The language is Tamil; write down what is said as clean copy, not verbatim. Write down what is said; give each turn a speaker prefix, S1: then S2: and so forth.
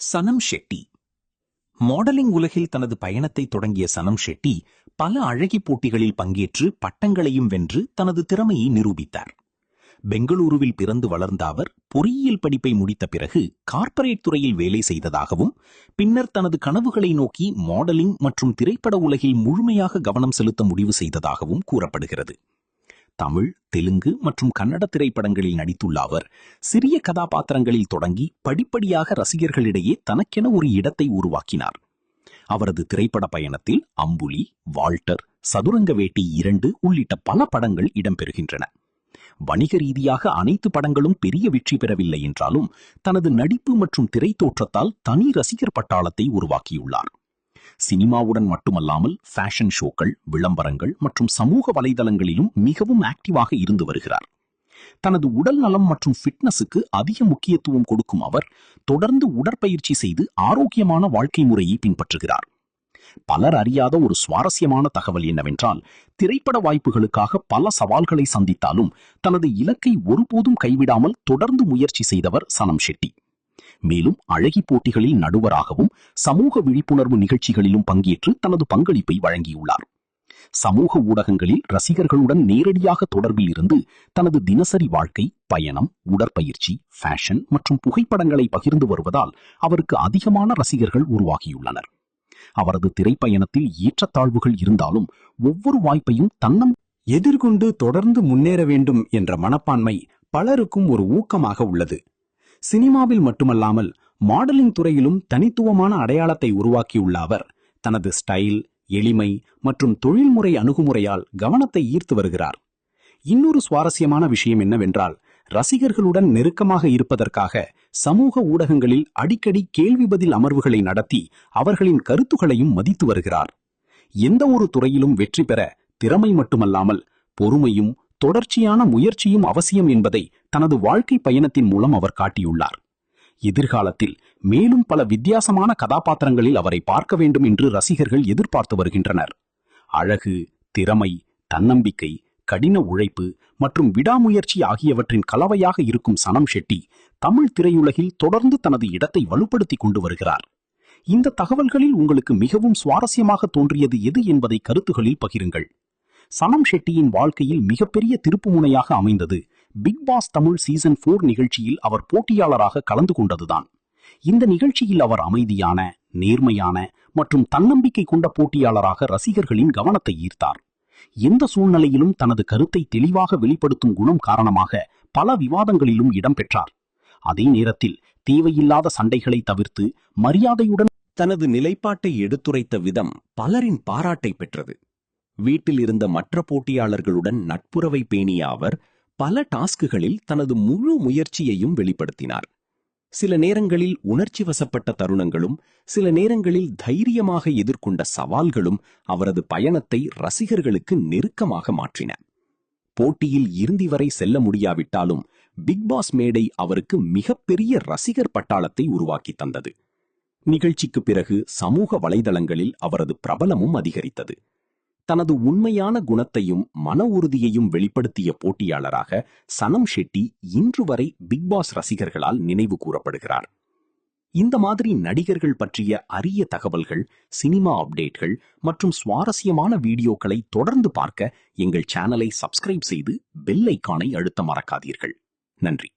S1: சனம் ஷெட்டி. மாடலிங் உலகில் தனது பயணத்தை தொடங்கிய சனம் ஷெட்டி பல அழகி போட்டிகளில் பங்கேற்று பட்டங்களையும் வென்று தனது திறமையை நிரூபித்தார். பெங்களூருவில் பிறந்து வளர்ந்த அவர் பொறியியல் படிப்பை முடித்த பிறகு கார்ப்பரேட் துறையில் வேலை செய்ததாகவும், பின்னர் தனது கனவுகளை நோக்கி மாடலிங் மற்றும் திரைப்பட உலகில் முழுமையாக கவனம் செலுத்த முடிவு செய்ததாகவும் கூறப்படுகிறது. தமிழ், தெலுங்கு மற்றும் கன்னட திரைப்படங்களில் நடித்துள்ள அவர் சிறிய கதாபாத்திரங்களில் தொடங்கி படிப்படியாக ரசிகர்களிடையே தனக்கென ஒரு இடத்தை உருவாக்கினார். அவரது திரைப்பட பயணத்தில் அம்புலி, வால்டர், சதுரங்க வேட்டி 2 உள்ளிட்ட பல படங்கள் இடம்பெறுகின்றன. வணிக ரீதியாக அனைத்து படங்களும் பெரிய வெற்றி பெறவில்லை என்றாலும் தனது நடிப்பு மற்றும் திரை தோற்றத்தால் தனி ரசிகர் பட்டாளத்தை உருவாக்கியுள்ளார். சினிமாவுடன் மட்டுமல்லாமல் ஃபேஷன் ஷோக்கள், விளம்பரங்கள் மற்றும் சமூக வலைதளங்களிலும் மிகவும் ஆக்டிவாக இருந்து வருகிறார். தனது உடல் நலம் மற்றும் ஃபிட்னஸுக்கு அதிக முக்கியத்துவம் கொடுக்கும் அவர் தொடர்ந்து உடற்பயிற்சி செய்து ஆரோக்கியமான வாழ்க்கை முறையை பின்பற்றுகிறார். பலர் அறியாத ஒரு சுவாரஸ்யமான தகவல் என்னவென்றால், திரைப்பட வாய்ப்புகளுக்காக பல சவால்களை சந்தித்தாலும் தனது இலக்கை ஒருபோதும் கைவிடாமல் தொடர்ந்து முயற்சி செய்தவர் சனம் ஷெட்டி. மேலும் அழகி போட்டிகளில் நடுவராகவும் சமூக விழிப்புணர்வு நிகழ்ச்சிகளிலும் பங்கேற்று தனது பங்களிப்பை வழங்கியுள்ளார். சமூக ஊடகங்களில் ரசிகர்களுடன் நேரடியாக தொடர்பில் இருந்து தனது தினசரி வாழ்க்கை, பயணம், உடற்பயிற்சி, ஃபேஷன் மற்றும் புகைப்படங்களை பகிர்ந்து வருவதால் அவருக்கு அதிகமான ரசிகர்கள் உருவாகியுள்ளனர். அவரது திரைப்பயணத்தில் ஏற்றத்தாழ்வுகள் இருந்தாலும் ஒவ்வொரு வாய்ப்பையும் தன்னம் எதிர்கொண்டு தொடர்ந்து முன்னேற வேண்டும் என்ற மனப்பான்மை பலருக்கும் ஒரு ஊக்கமாக உள்ளது. சினிமாவில் மட்டுமல்லாமல் மாடலிங் துறையிலும் தனித்துவமான அடையாளத்தை உருவாக்கியுள்ள அவர் தனது ஸ்டைல், எளிமை மற்றும் தொழில்முறை அணுகுமுறையால் கவனத்தை ஈர்த்து வருகிறார். இன்னொரு சுவாரஸ்யமான விஷயம் என்னவென்றால், ரசிகர்களுடன் நெருக்கமாக இருப்பதற்காக சமூக ஊடகங்களில் அடிக்கடி கேள்வி பதில் அமர்வுகளை நடத்தி அவர்களின் கருத்துக்களையும் மதித்து வருகிறார். எந்த ஒரு துறையிலும் வெற்றி பெற திறமை மட்டுமல்லாமல் பொறுமையும் தொடர்ச்சியான முயற்சியும் அவசியம் என்பதை தனது வாழ்க்கை பயணத்தின் மூலம் அவர் காட்டியுள்ளார். எதிர்காலத்தில் மேலும் பல வித்தியாசமான கதாபாத்திரங்களில் அவரை பார்க்க வேண்டும் என்று ரசிகர்கள் எதிர்பார்த்து வருகின்றனர். அழகு, திறமை, தன்னம்பிக்கை, கடின உழைப்பு மற்றும் விடாமுயற்சி ஆகியவற்றின் கலவையாக இருக்கும் சனம் ஷெட்டி தமிழ் திரையுலகில் தொடர்ந்து தனது இடத்தை வலுப்படுத்தி கொண்டு வருகிறார். இந்த தகவல்களில் உங்களுக்கு மிகவும் சுவாரஸ்யமாக தோன்றியது எது என்பதை கருத்துகளில் பகிருங்கள். சனம் ஷெட்டியின் வாழ்க்கையில் மிகப்பெரிய திருப்புமுனையாக அமைந்தது பிக் பாஸ் தமிழ் சீசன் 4 நிகழ்ச்சியில் அவர் போட்டியாளராக கலந்து கொண்டதுதான். இந்த நிகழ்ச்சியில் அவர் அமைதியான, நேர்மையான மற்றும் தன்னம்பிக்கை கொண்ட போட்டியாளராக ரசிகர்களின் கவனத்தை ஈர்த்தார். எந்த சூழ்நிலையிலும் தனது கருத்தை தெளிவாக வெளிப்படுத்தும் குணம் காரணமாக பல விவாதங்களிலும் இடம்பெற்றார். அதே நேரத்தில் தேவையில்லாத சண்டைகளை தவிர்த்து மரியாதையுடன் தனது நிலைப்பாட்டை எடுத்துரைத்த விதம் பலரின் பாராட்டை பெற்றது. வீட்டில் இருந்த மற்ற போட்டியாளர்களுடன் நட்புறவை பேணிய அவர் பல டாஸ்குகளில் தனது முழு முயற்சியையும் வெளிப்படுத்தினார். சில நேரங்களில் உணர்ச்சி வசப்பட்ட தருணங்களும், சில நேரங்களில் தைரியமாக எதிர்கொண்ட சவால்களும் அவரது பயணத்தை ரசிகர்களுக்கு நெருக்கமாக மாற்றின. போட்டியில் இறுதி வரை செல்ல முடியாவிட்டாலும் பிக் பாஸ் மேடை அவருக்கு மிகப்பெரிய ரசிகர் பட்டாளத்தை உருவாக்கி தந்தது. நிகழ்ச்சிக்கு பிறகு சமூக வலைதளங்களில் அவரது பிரபலமும் அதிகரித்தது. தனது உண்மையான குணத்தையும் மன உறுதியையும் வெளிப்படுத்திய போட்டியாளராக சனம் ஷெட்டி இன்று வரை பிக் பாஸ் ரசிகர்களால் நினைவு கூறப்படுகிறார். இந்த மாதிரி நடிகர்கள் பற்றிய அரிய தகவல்கள், சினிமா அப்டேட்கள் மற்றும் சுவாரஸ்யமான வீடியோக்களை தொடர்ந்து பார்க்க எங்கள் சேனலை சப்ஸ்கிரைப் செய்து பெல் ஐகானை அழுத்த மறக்காதீர்கள். நன்றி.